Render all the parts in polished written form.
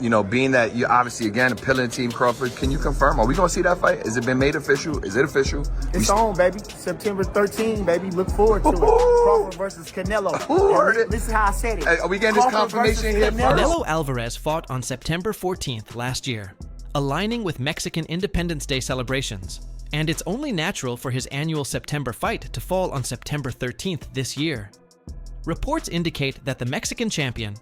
you know, being that you obviously, again, appealing to Team Crawford, can you confirm? Are we going to see that fight? Has it been made official? Is it official? It's on, baby. September 13, baby. Look forward to it. Crawford versus Canelo. Who heard it? This is how I said it. Are we getting this confirmation here first? Canelo Alvarez fought on September 14th last year, aligning with Mexican Independence Day celebrations. And it's only natural for his annual September fight to fall on September 13th this year. Reports indicate that the Mexican champion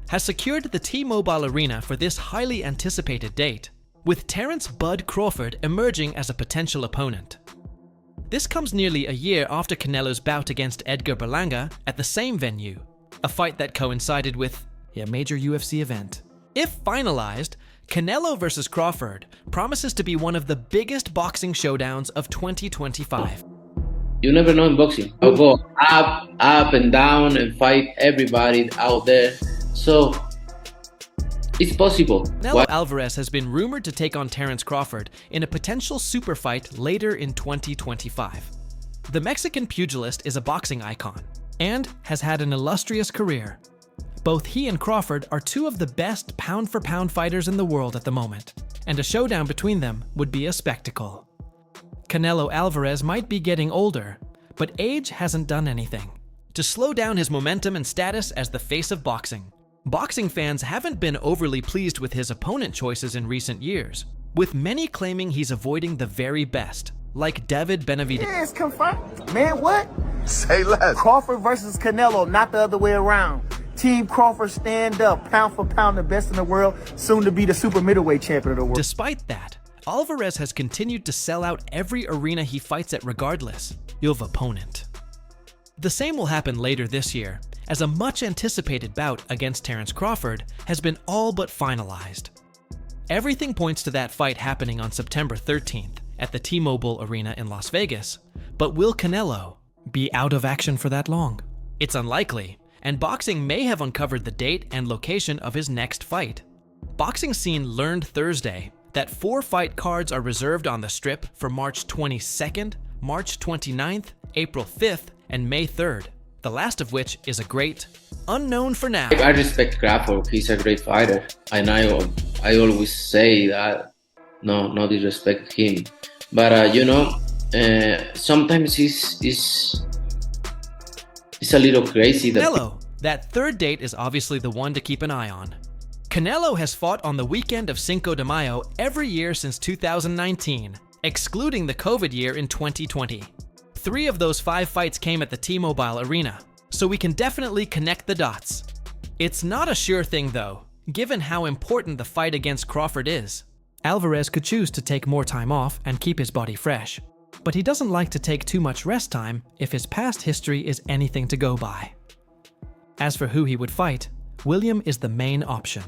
has secured the T-Mobile Arena for this highly anticipated date, with Terence "Bud" Crawford emerging as a potential opponent. This comes nearly a year after Canelo's bout against Edgar Berlanga at the same venue, a fight that coincided with a major UFC event. If finalized, Canelo versus Crawford promises to be one of the biggest boxing showdowns of 2025. You never know in boxing. I'll go up and down and fight everybody out there. So, it's possible. Canelo Alvarez has been rumored to take on Terence Crawford in a potential super fight later in 2025. The Mexican pugilist is a boxing icon and has had an illustrious career. Both he and Crawford are two of the best pound-for-pound fighters in the world at the moment, and a showdown between them would be a spectacle. Canelo Alvarez might be getting older, but age hasn't done anything to slow down his momentum and status as the face of boxing. Boxing fans haven't been overly pleased with his opponent choices in recent years, with many claiming he's avoiding the very best, like David Benavidez. Yeah, it's confirmed. Man, what? Say less. Crawford versus Canelo, not the other way around. Team Crawford stand up, pound for pound, the best in the world, soon to be the super middleweight champion of the world. Despite that, Alvarez has continued to sell out every arena he fights at regardless of opponent. The same will happen later this year, as a much-anticipated bout against Terence Crawford has been all but finalized. Everything points to that fight happening on September 13th at the T-Mobile Arena in Las Vegas, but will Canelo be out of action for that long? It's unlikely, and boxing may have uncovered the date and location of his next fight. Boxing Scene learned Thursday that 4 fight cards are reserved on the Strip for March 22nd, March 29th, April 5th, and May 3rd, the last of which is a great unknown for now. I respect Crawford. He's a great fighter, and I always say that, no disrespect him. But sometimes it's a little crazy. Canelo, that third date is obviously the one to keep an eye on. Canelo has fought on the weekend of Cinco de Mayo every year since 2019, excluding the COVID year in 2020. 3 of those 5 fights came at the T-Mobile Arena, so we can definitely connect the dots. It's not a sure thing though, given how important the fight against Crawford is. Alvarez could choose to take more time off and keep his body fresh, but he doesn't like to take too much rest time if his past history is anything to go by. As for who he would fight, William is the main option.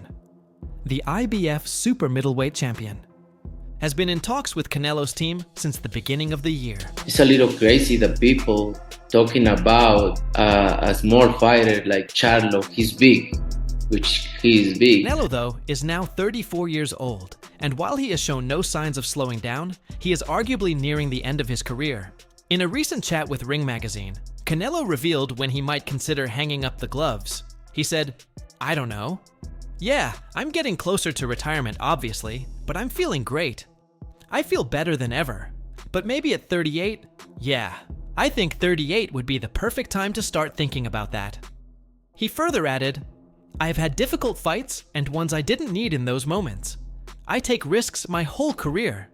The IBF super middleweight champion has been in talks with Canelo's team since the beginning of the year. It's a little crazy that people talking about a small fighter like Charlo. He's big, which he is big. Canelo, though, is now 34 years old, and while he has shown no signs of slowing down, he is arguably nearing the end of his career. In a recent chat with Ring Magazine, Canelo revealed when he might consider hanging up the gloves. He said, "I don't know. Yeah, I'm getting closer to retirement, obviously, but I'm feeling great. I feel better than ever. But maybe at 38, yeah, I think 38 would be the perfect time to start thinking about that." He further added, "I've had difficult fights and ones I didn't need in those moments. I take risks my whole career.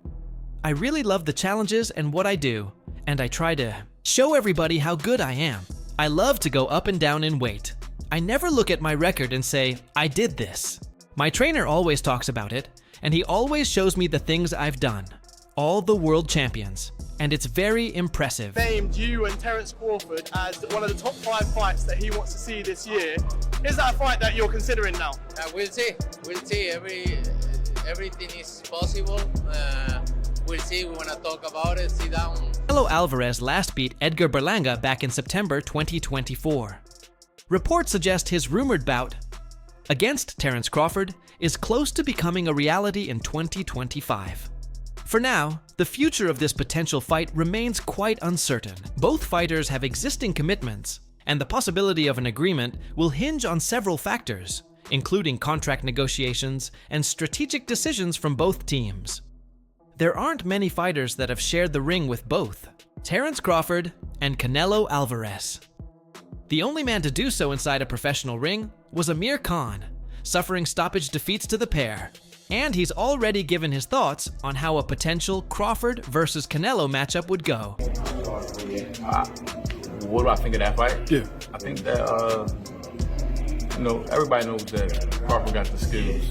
I really love the challenges and what I do, and I try to show everybody how good I am. I love to go up and down in weight. I never look at my record and say, I did this. My trainer always talks about it, and he always shows me the things I've done. All the world champions, and it's very impressive." Named you and Terence Crawford as one of the top 5 fights that he wants to see this year. Is that a fight that you're considering now? We'll see. Everything is possible. We'll see. We want to talk about it. Sit down. Canelo Alvarez last beat Edgar Berlanga back in September 2024. Reports suggest his rumored bout against Terence Crawford is close to becoming a reality in 2025. For now, the future of this potential fight remains quite uncertain. Both fighters have existing commitments, and the possibility of an agreement will hinge on several factors, including contract negotiations and strategic decisions from both teams. There aren't many fighters that have shared the ring with both, Terence Crawford and Canelo Alvarez. The only man to do so inside a professional ring was Amir Khan, suffering stoppage defeats to the pair. And he's already given his thoughts on how a potential Crawford versus Canelo matchup would go. What do I think of that fight? Yeah. I think that, everybody knows that Crawford got the skills.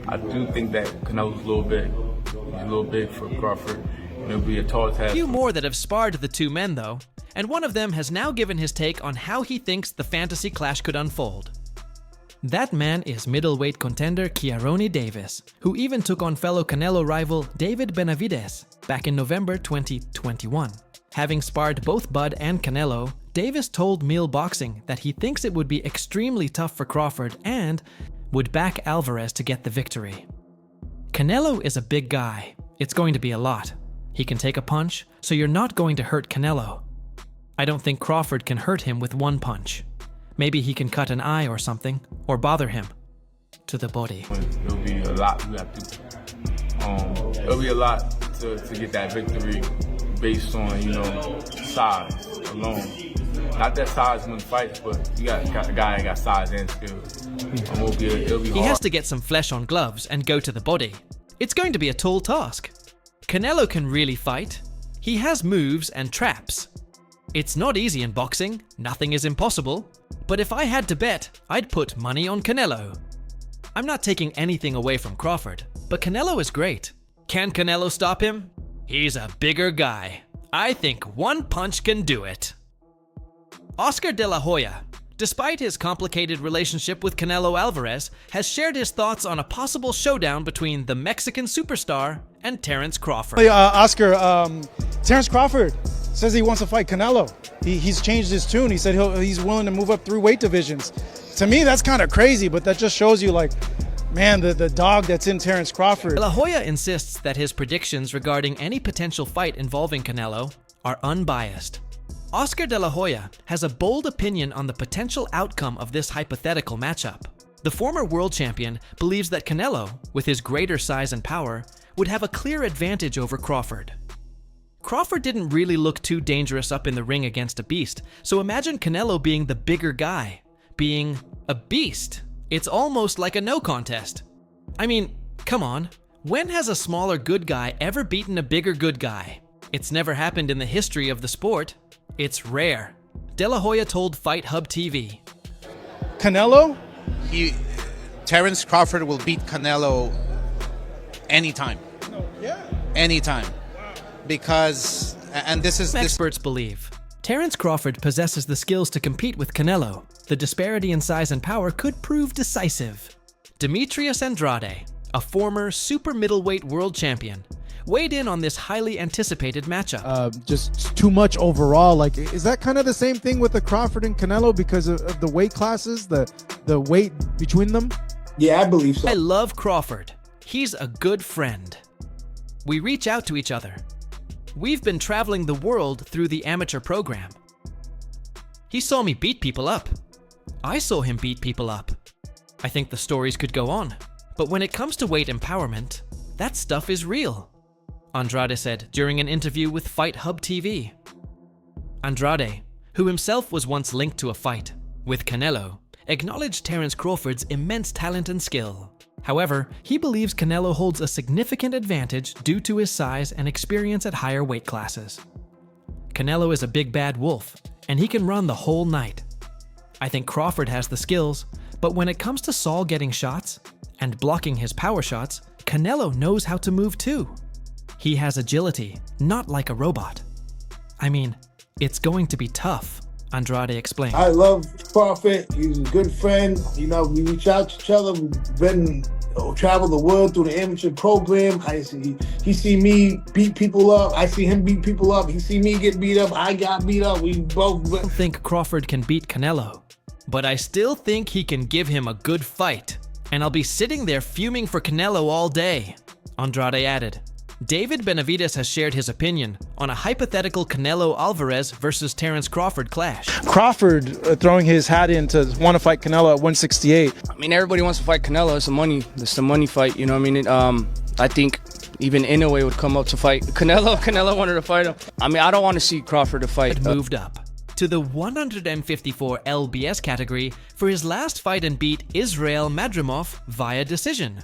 I do think that Canelo's a little big for Crawford. It'll be a tall task. Few more that have sparred the two men, though, and one of them has now given his take on how he thinks the fantasy clash could unfold. That man is middleweight contender Kieran Davis, who even took on fellow Canelo rival David Benavidez back in November 2021. Having sparred both Bud and Canelo, Davis told Meal Boxing that he thinks it would be extremely tough for Crawford and would back Alvarez to get the victory. Canelo is a big guy. It's going to be a lot. He can take a punch, so you're not going to hurt Canelo. I don't think Crawford can hurt him with one punch. Maybe he can cut an eye or something, or bother him to the body. It'll be a lot we have to. It'll be a lot to get that victory based on size alone. Not that size wins fights, but you got a guy that got size and skills. It'll be hard. He has to get some flesh on gloves and go to the body. It's going to be a tall task. Canelo can really fight. He has moves and traps. It's not easy in boxing, nothing is impossible, but if I had to bet, I'd put money on Canelo. I'm not taking anything away from Crawford, but Canelo is great. Can Canelo stop him? He's a bigger guy. I think one punch can do it. Oscar De La Hoya, despite his complicated relationship with Canelo Alvarez, has shared his thoughts on a possible showdown between the Mexican superstar and Terence Crawford. Oscar, Terence Crawford says he wants to fight Canelo. He's changed his tune. He said he's willing to move up 3 weight divisions. To me, that's kind of crazy, but that just shows you, man, the dog that's in Terence Crawford. De La Hoya insists that his predictions regarding any potential fight involving Canelo are unbiased. Oscar De La Hoya has a bold opinion on the potential outcome of this hypothetical matchup. The former world champion believes that Canelo, with his greater size and power, would have a clear advantage over Crawford. Crawford didn't really look too dangerous up in the ring against a beast, so imagine Canelo being the bigger guy, being a beast. It's almost like a no contest. I mean, come on, when has a smaller good guy ever beaten a bigger good guy? It's never happened in the history of the sport. It's rare. De La Hoya told Fight Hub TV. Canelo? Terence Crawford will beat Canelo anytime. Yeah. Anytime. Because, and this is... Experts believe Terence Crawford possesses the skills to compete with Canelo. The disparity in size and power could prove decisive. Demetrius Andrade, a former super middleweight world champion, weighed in on this highly anticipated matchup. Just too much overall. Is that kind of the same thing with the Crawford and Canelo because of the weight classes, the weight between them? Yeah, I believe so. I love Crawford. He's a good friend. We reach out to each other. We've been traveling the world through the amateur program. He saw me beat people up. I saw him beat people up. I think the stories could go on. But when it comes to weight empowerment, that stuff is real, Andrade said during an interview with Fight Hub TV. Andrade, who himself was once linked to a fight with Canelo, acknowledged Terence Crawford's immense talent and skill. However, he believes Canelo holds a significant advantage due to his size and experience at higher weight classes. Canelo is a big bad wolf, and he can run the whole night. I think Crawford has the skills, but when it comes to Saul getting shots and blocking his power shots, Canelo knows how to move too. He has agility, not like a robot. I mean, it's going to be tough, Andrade explained. I love Crawford. He's a good friend. We reach out to each other. We've traveled the world through the amateur program. He see me beat people up. I see him beat people up. He see me get beat up. I got beat up. We both... I don't think Crawford can beat Canelo, but I still think he can give him a good fight. And I'll be sitting there fuming for Canelo all day, Andrade added. David Benavidez has shared his opinion on a hypothetical Canelo Alvarez versus Terence Crawford clash. Crawford throwing his hat in to want to fight Canelo at 168. I mean, everybody wants to fight Canelo. It's the money fight. You know what I mean? I think even Inoue would come up to fight Canelo. Canelo wanted to fight him. I mean, I don't want to see Crawford to fight. Moved up to the 154 LBS category for his last fight and beat Israel Madrimov via decision.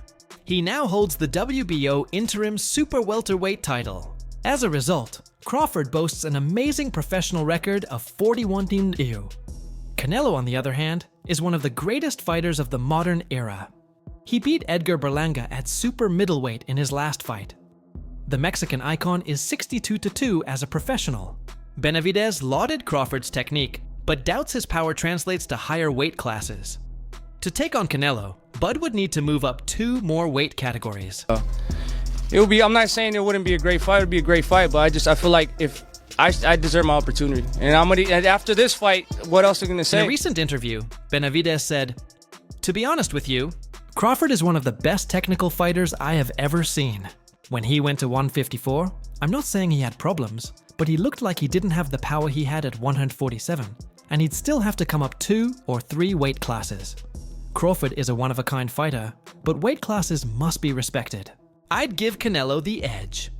He now holds the WBO interim super welterweight title. As a result, Crawford boasts an amazing professional record of 41-0. Canelo, on the other hand, is one of the greatest fighters of the modern era. He beat Edgar Berlanga at super middleweight in his last fight. The Mexican icon is 62-2 as a professional. Benavidez lauded Crawford's technique, but doubts his power translates to higher weight classes. To take on Canelo, Bud would need to move up 2 more weight categories. It would be. I'm not saying it wouldn't be a great fight. It would be a great fight, but I feel like if I deserve my opportunity, and and after this fight, what else are you gonna say? In a recent interview, Benavidez said, "To be honest with you, Crawford is one of the best technical fighters I have ever seen. When he went to 154, I'm not saying he had problems, but he looked like he didn't have the power he had at 147, and he'd still have to come up 2 or 3 weight classes. Crawford is a one-of-a-kind fighter, but weight classes must be respected. I'd give Canelo the edge."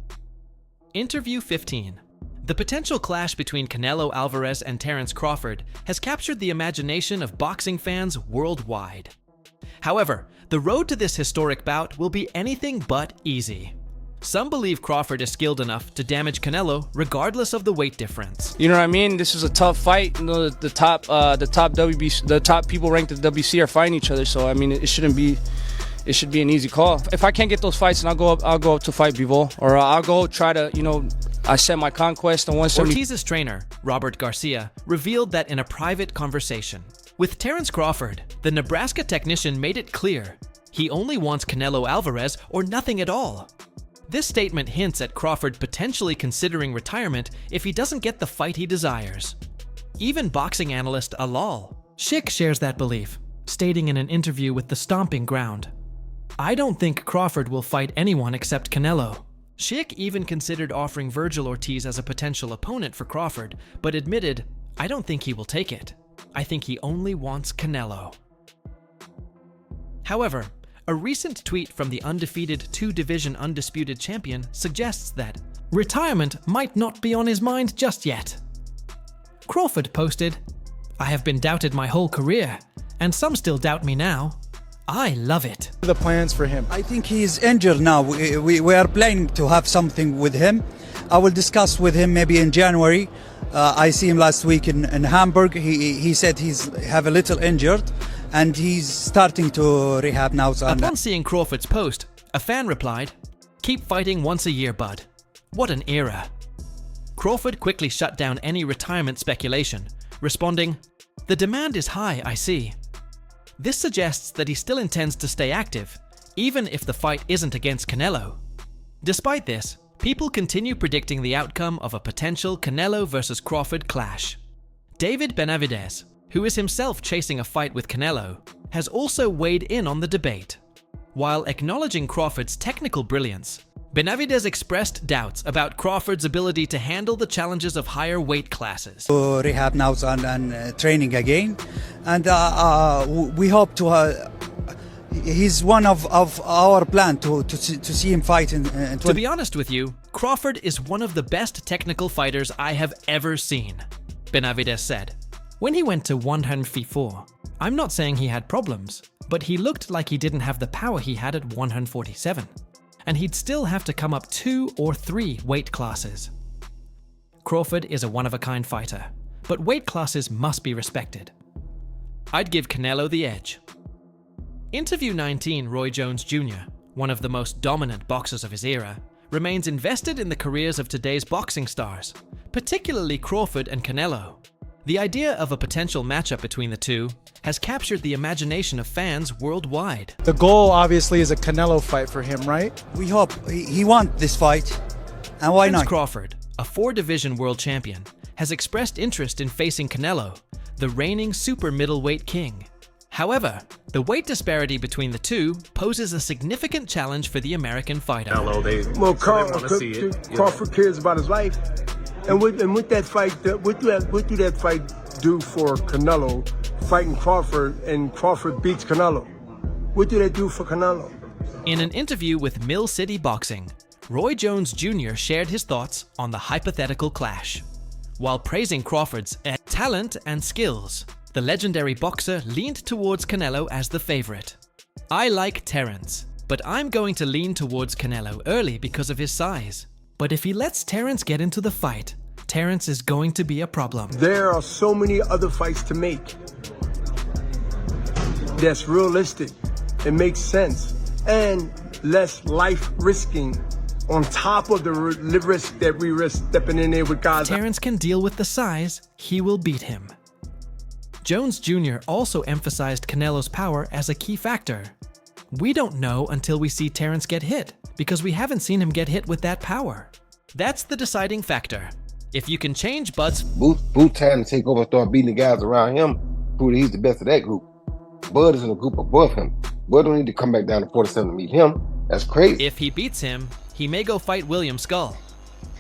Interview 15. The potential clash between Canelo Alvarez and Terence Crawford has captured the imagination of boxing fans worldwide. However, the road to this historic bout will be anything but easy. Some believe Crawford is skilled enough to damage Canelo regardless of the weight difference. You know what I mean? This is a tough fight. You know, the top WBC, the top people ranked at the WBC are fighting each other. So I mean, it should be an easy call. If I can't get those fights, then I'll go up to fight Bivol, or I'll go try to, I set my conquest on 170. Ortiz's trainer, Robert Garcia, revealed that in a private conversation. With Terence Crawford, the Nebraska technician made it clear he only wants Canelo Alvarez or nothing at all. This statement hints at Crawford potentially considering retirement if he doesn't get the fight he desires. Even boxing analyst Alal Schick shares that belief, stating in an interview with The Stomping Ground, "I don't think Crawford will fight anyone except Canelo." Schick even considered offering Virgil Ortiz as a potential opponent for Crawford, but admitted, "I don't think he will take it. I think he only wants Canelo." However, a recent tweet from the undefeated 2-division undisputed champion suggests that retirement might not be on his mind just yet. Crawford posted, "I have been doubted my whole career, and some still doubt me now. I love it." The plans for him. I think he is injured now. We are planning to have something with him. I will discuss with him maybe in January. I see him last week in Hamburg. He said he's have a little injured, and he's starting to rehab now. Upon seeing Crawford's post, a fan replied, "Keep fighting once a year, bud. What an era." Crawford quickly shut down any retirement speculation, responding, "The demand is high, I see." This suggests that he still intends to stay active, even if the fight isn't against Canelo. Despite this, people continue predicting the outcome of a potential Canelo versus Crawford clash. David Benavidez, who is himself chasing a fight with Canelo, has also weighed in on the debate. While acknowledging Crawford's technical brilliance, Benavidez expressed doubts about Crawford's ability to handle the challenges of higher weight classes. Rehab now and training again, and we hope to. He's one of our plan to see him fight in To be honest with you, Crawford is one of the best technical fighters I have ever seen, Benavidez said. When he went to 154, I'm not saying he had problems, but he looked like he didn't have the power he had at 147, and he'd still have to come up 2 or 3 weight classes. Crawford is a one-of-a-kind fighter, but weight classes must be respected. I'd give Canelo the edge. Interview 19, Roy Jones Jr., one of the most dominant boxers of his era, remains invested in the careers of today's boxing stars, particularly Crawford and Canelo. The idea of a potential matchup between the two has captured the imagination of fans worldwide. The goal, obviously, is a Canelo fight for him, right? We hope he wants this fight, and why Terence not? Crawford, a 4-division world champion, has expressed interest in facing Canelo, the reigning super middleweight king. However, the weight disparity between the two poses a significant challenge for the American fighter. Crawford cares about his life, and with that fight, what do that fight do for Canelo fighting Crawford, and Crawford beats Canelo? What do that do for Canelo? In an interview with Mill City Boxing, Roy Jones Jr. shared his thoughts on the hypothetical clash. While praising Crawford's talent and skills, the legendary boxer leaned towards Canelo as the favorite. I like Terence, but I'm going to lean towards Canelo early because of his size. But if he lets Terence get into the fight, Terence is going to be a problem. There are so many other fights to make that's realistic, it makes sense, and less life risking on top of the risk that we risk stepping in there with guys. Terence can deal with the size, he will beat him. Jones Jr. also emphasized Canelo's power as a key factor. We don't know until we see Terence get hit, because we haven't seen him get hit with that power. That's the deciding factor. If you can change Bud's Boot time to take over and start beating the guys around him, prove that he's the best of that group. Bud is in a group above him. Bud don't need to come back down to 47 to meet him. That's crazy. If he beats him, he may go fight William Skull.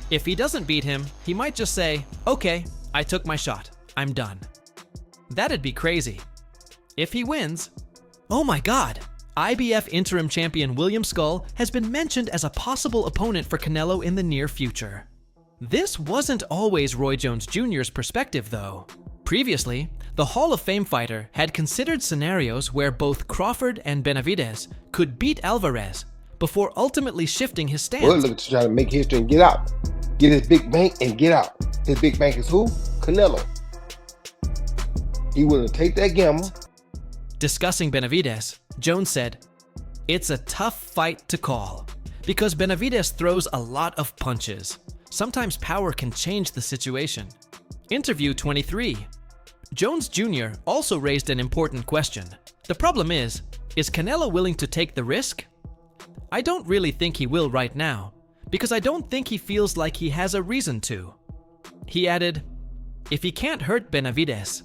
If he doesn't beat him, he might just say, okay, I took my shot, I'm done. That'd be crazy. If he wins, oh my God, IBF interim champion William Skull has been mentioned as a possible opponent for Canelo in the near future. This wasn't always Roy Jones Jr.'s perspective though. Previously, the Hall of Fame fighter had considered scenarios where both Crawford and Benavidez could beat Alvarez before ultimately shifting his stance. Bud looking to try to make history and get out. Get his big bank and get out. His big bank is who? Canelo. He willing to take that gamble. Discussing Benavidez, Jones said, "It's a tough fight to call because Benavidez throws a lot of punches. Sometimes power can change the situation." Interview 23. Jones Jr. also raised an important question. The problem is Canelo willing to take the risk? I don't really think he will right now, because I don't think he feels like he has a reason to. He added, if he can't hurt Benavidez,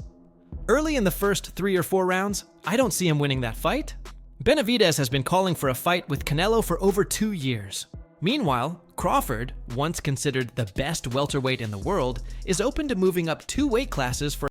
early in the first 3 or 4 rounds, I don't see him winning that fight. Benavidez has been calling for a fight with Canelo for over 2 years. Meanwhile, Crawford, once considered the best welterweight in the world, is open to moving up 2 weight classes for